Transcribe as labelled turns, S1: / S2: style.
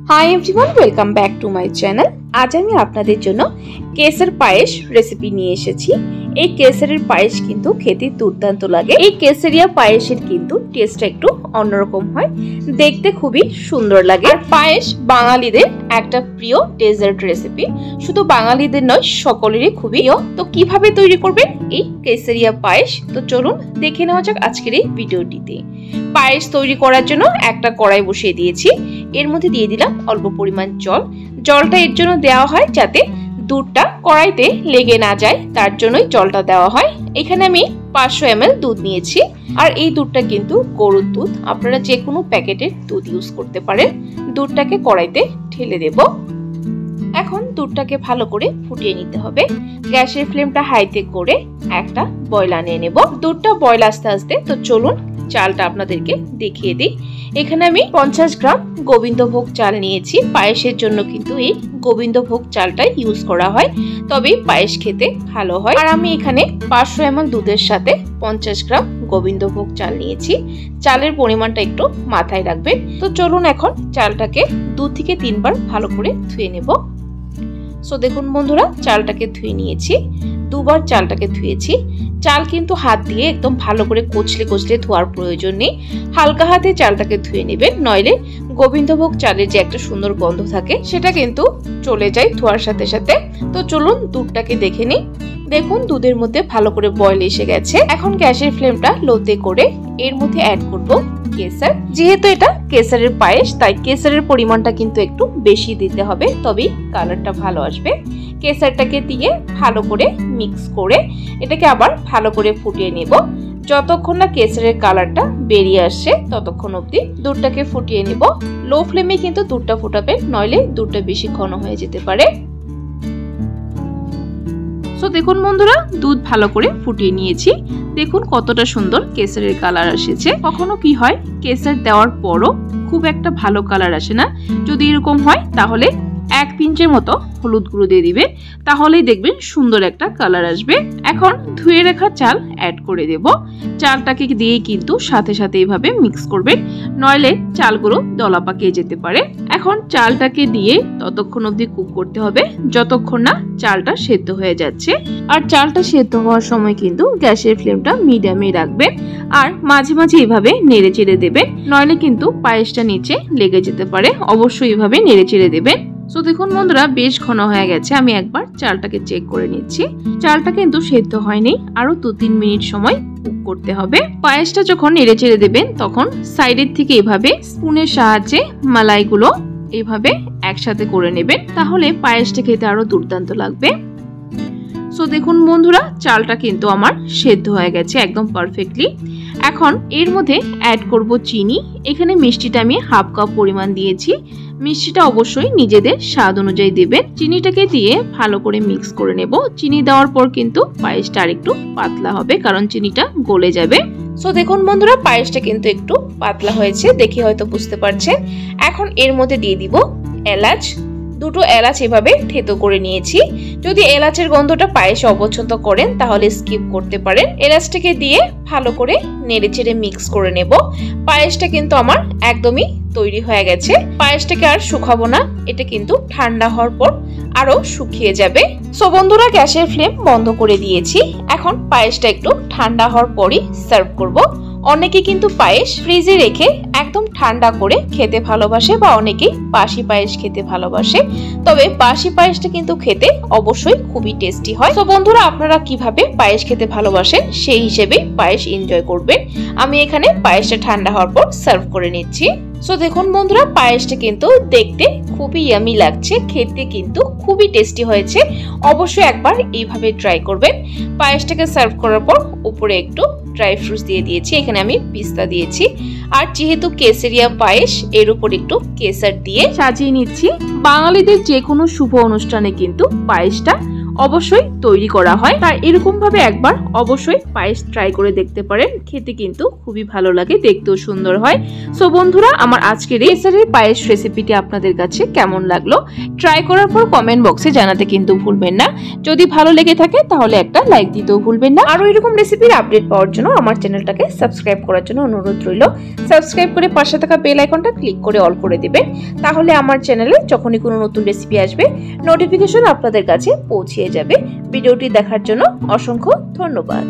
S1: Hi everyone, welcome back to my channel. আজ আমি আপনাদের জন্য কেসর পায়েস রেসিপি নিয়ে এসেছি। এই কেসরের পায়েস কিন্তু খেতে দুর্দান্ত লাগে। এই কেসরিয়া পায়েসের কিন্তু টেস্টটা একটু অন্যরকম হয়, দেখতে খুবই সুন্দর লাগে। আর পায়েস বাঙালিদের একটা প্রিয় ডেজার্ট রেসিপি, শুধু বাঙালিদের নয় সকলেরই খুবই প্রিয়। তো কিভাবে তৈরি করবেন এই কেসরিয়া পায়েস, তো চলুন দেখে নেওয়া যাক আজকের এই ভিডিওটিতে। পায়েস তৈরি করার জন্য একটা কড়াই বসিয়ে দিয়েছি, এর মধ্যে দিয়ে দিলাম অল্প পরিমাণ জল। জলটা এর জন্য দেওয়া হয় যাতে দুধটা কড়াইতে লেগে না যায়, তার জন্যই জলটা দেওয়া হয়। এখানে আমি 500 ml দুধ নিয়েছি, আর এই দুধটা কিন্তু গরুর দুধ, আপনারা যে কোনো প্যাকেটের দুধ ইউজ করতে পারেন। দুধটাকে কড়াইতে ঢেলে দেব। এখন দুধটাকে ভালো করে ফুটিয়ে নিতে হবে। গ্যাসের ফ্লেমটা হাইতে করে একটা বয়েল আনিয়ে নেব। দুধটা বয়েল আস্তে আস্তে, তো চলুন চালটা আপনাদেরকে দেখিয়ে দিই। এখানে আমি 50 গ্রাম গোবিন্দভোগ চাল নিয়েছি। পায়েসের জন্য কিন্তু এই গোবিন্দভোগ চালটাই ইউজ করা হয়, তবে পায়েস খেতে ভালো হয়। আর আমি এখানে 500 ml দুধের সাথে 50 গ্রাম গোবিন্দভোগ চাল নিয়েছি। চালের পরিমাণটা একটু মাথায় রাখবেন। তো চলুন এখন চালটাকে 2 থেকে 3 বার ভালো করে ধুয়ে নেব। সো দেখুন বন্ধুরা, চালটাকে ধুয়ে নিয়েছি, 2 বার চালটাকে ধুয়েছি। চাল কিন্তু হাত দিয়ে একদম ভালো করে কচলে কচলে ধোয়ার প্রয়োজন নেই, হালকা হাতে চালটাকে ধুয়ে নেবেন, নইলে গোবিন্দভোগ চালের যে একটা সুন্দর গন্ধ থাকে সেটা কিন্তু চলে যায় ধোয়ার সাথে সাথে। তো চলুন দুধটাকে দেখে নিই। দেখুন দুধের মধ্যে ভালো করে বয়েল এসে গেছে। এখন গ্যাসের ফ্লেমটা লোতে করে এর মধ্যে অ্যাড করব কেসর। যেহেতু এটা কেসরের পায়েস, তাই কেসরের পরিমাণটা কিন্তু একটু বেশি দিতে হবে, তবেই কালারটা ভালো আসবে। কেসরটাকে দিয়ে ভালো করে মিক্স করে এটাকে আবার ভালো করে ফুটিয়ে নেব। যতক্ষণ না কেসরের কালারটা বেরিয়ে আসছে ততক্ষণ অবধি দুধটাকে ফুটিয়ে নেব। লো ফ্লেমে কিন্তু দুধটা ফোটাবেন, নইলে দুধটা বেশি ঘন হয়ে যেতে পারে। সো দেখুন বন্ধুরা, দুধ ভালো করে ফুটিয়ে নিয়েছি। দেখুন কতটা সুন্দর কেসরের কালার এসেছে। কখনো কি হয়, কেসর দেওয়ার পরও খুব একটা ভালো কালার আসে না। যদি এরকম হয় তাহলে 1 পিঞ্চের মতো হলুদ গুঁড়ো দিয়ে দিবেন, তাহলেই দেখবেন সুন্দর একটা কালার আসবে। এখন ধুয়ে রাখা চাল অ্যাড করে দেব। চালটাকে দিয়ে কিন্তু সাথে সাথে এইভাবে মিক্স করবেন, নইলে চালগুলো দলা পাকিয়ে যেতে পারে। এখন চালটাকে দিয়ে ততক্ষণ অবধি কুক করতে হবে যতক্ষণ না চালটা সেদ্ধ হয়ে যাচ্ছে। আর চালটা সেদ্ধ হওয়ার সময় কিন্তু গ্যাসের ফ্লেমটা মিডিয়ামে রাখবেন, আর মাঝে মাঝে এইভাবে নেড়ে চেড়ে দেবেন, নইলে কিন্তু পায়েসটা নিচে লেগে যেতে পারে। অবশ্যই এইভাবে নেড়ে চেড়ে দেবেন। সো দেখুন বন্ধুরা, বেশ ঘন হয়ে গেছে। আমি একবার চালটাকে চেক করে নিচ্ছি। চালটা কিন্তু সেদ্ধ হয়নি, আরো 2-3 মিনিট সময় কুক করতে হবে। পায়েসটা যখন নেড়ে চেড়ে দেবেন তখন সাইডের থেকে এভাবে স্পুনের সাহায্যে মালাইগুলো এইভাবে একসাথে করে নেবেন, তাহলে পায়েসটা খেতে আরো দুর্দান্ত লাগবে। সো দেখুন বন্ধুরা, চালটা কিন্তু আমার সেদ্ধ হয়ে গেছে একদম পারফেক্টলি। এখন এর মধ্যে অ্যাড করব চিনি। এখানে মিষ্টিটা আমি 1/2 কাপ পরিমাণ দিয়েছি। মিষ্টিটা অবশ্যই নিজেদের স্বাদ অনুযায়ী দেবেন। চিনিটাকে দিয়ে ভালো করে মিক্স করে নেব। চিনি দেওয়ার পর কিন্তু পায়েসটা আরেকটু পাতলা হবে, কারণ চিনিটা গলে যাবে। সো দেখুন বন্ধুরা, পায়েসটা কিন্তু একটু পাতলা হয়েছে, দেখে হয়তো বুঝতে পারছেন। এখন এর মধ্যে দিয়ে দিব এলাচ। 2টো এলাচ এভাবে থেতো করে নিয়েছি। যদি এলাচের গন্ধটা পায়েসে অপছন্দ করেন তাহলে স্কিপ করতে পারেন। এলাচটাকে দিয়ে ভালো করে নেড়ে চেড়ে মিক্স করে নেব। পায়েসটা কিন্তু আমার একদমই তৈরি হয়ে গেছে। পায়েসটাকে আর শুকাবো না, এটা কিন্তু ঠান্ডা হওয়ার পর আরো শুকিয়ে যাবে। সো বন্ধুরা, গ্যাসের ফ্লেম বন্ধ করে দিয়েছি। এখন পায়েসটা একটু ঠান্ডা হওয়ার পরই সার্ভ করব। অনেকে কিন্তু পায়েস ফ্রিজে রেখে একদম ঠান্ডা করে খেতে ভালোবাসে, বা অনেকেই বাসি পায়েস খেতে ভালোবাসে। তবে বাসি পায়েসটা কিন্তু খেতে অবশ্যই খুবই টেস্টি হয়। তো বন্ধুরা, আপনারা কিভাবে পায়েস খেতে ভালোবাসেন সেই হিসেবে পায়েস এনজয় করবেন। আমি এখানে পায়েসটা ঠান্ডা হওয়ার পর সার্ভ করে নিচ্ছি। সো দেখুন বন্ধুরা, পায়েসটা কিন্তু দেখতে খুবই ইয়ামি লাগছে, খেতে কিন্তু খুবই টেস্টি হয়েছে। অবশ্যই একবার এইভাবে ট্রাই করবেন। পায়েসটাকে সার্ভ করার পর উপরে একটু ড্রাই ফ্রুটস দিয়ে দিয়েছি। এখানে আমি পিস্তা দিয়েছি। আর যেহেতু কেসরিয়া পায়েস, এর উপর একটু কেসর দিয়ে সাজিয়ে নিচ্ছি। বাঙালিদের যে কোনো শুভ অনুষ্ঠানে কিন্তু পায়েসটা অবশ্যই তৈরি করা হয়। তাই এরকম ভাবে একবার অবশ্যই পায়েস ট্রাই করে দেখতে পারেন, খেতে কিন্তু খুবই ভালো লাগে, দেখতেও সুন্দর হয়। সো বন্ধুরা, আমার আজকের কেসারের পায়েস রেসিপিটি আপনাদের কাছে কেমন লাগলো ট্রাই করার পর কমেন্ট বক্সে জানাতে কিন্তু ভুলবেন না। যদি ভালো লেগে থাকে তাহলে একটা লাইক দিতেও ভুলবেন না। আরো এরকম রেসিপির আপডেট পাওয়ার জন্য আমার চ্যানেলটাকে সাবস্ক্রাইব করার জন্য অনুরোধ রইল। সাবস্ক্রাইব করে পাশে থাকা বেল আইকনটা ক্লিক করে অল করে দিবেন, তাহলে আমার চ্যানেলে যখনই কোনো নতুন রেসিপি আসবে নোটিফিকেশন আপনাদের কাছে পৌঁছে যাবে। ভিডিওটি দেখার জন্য অসংখ্য ধন্যবাদ।